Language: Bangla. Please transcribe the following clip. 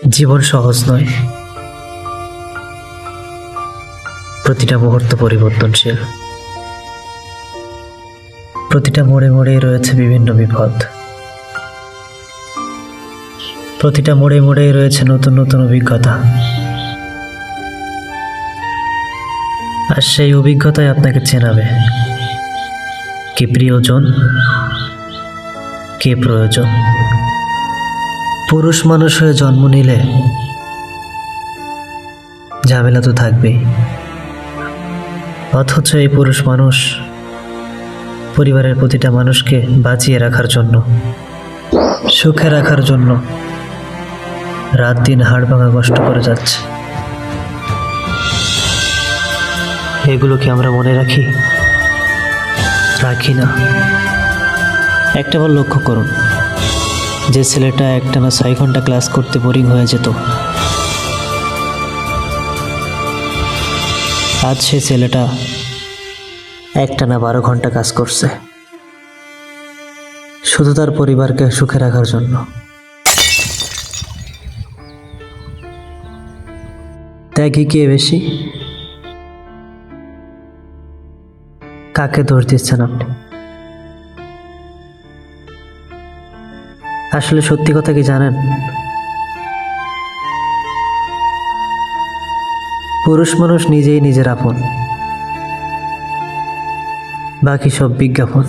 জীবন সহজ নয়, প্রতিটা মুহূর্ত পরিবর্তনশীল। প্রতিটা মোড়ে মোড়েই রয়েছে বিভিন্ন বিপদ, প্রতিটা মোড়ে মোড়েই রয়েছে নতুন নতুন অভিজ্ঞতা। আর সেই অভিজ্ঞতাই আপনাকে চেনাবে কে প্রিয়জন, কে প্রয়োজন। পুরুষ মানুষ হয়ে জন্ম নিলে ঝামেলা তো থাকবেই, অথচ এই পুরুষ মানুষ পরিবারের প্রতিটা মানুষকে বাঁচিয়ে রাখার জন্য, সুখে রাখার জন্য রাত দিন হাড় ভাঙা কষ্ট করে যাচ্ছে। এগুলো কি আমরা মনে রাখি? রাখি না। একটাবার লক্ষ্য করুন, যে ছেলেটা একটানা 6 ঘন্টা ক্লাস করতে বোরিং হয়ে যেত, আজ সে ছেলেটা একটানা 12 ঘন্টা কাজ করছে, শুধু তার পরিবারকে সুখে রাখার জন্য। ত্যাগী কে বেশি? কাকে দোষ দিচ্ছেন আপনি? আসলে সত্যি কথা কি জানেন? পুরুষ মানুষ নিজেই নিজের আপন, বাকি সব বিজ্ঞাপন।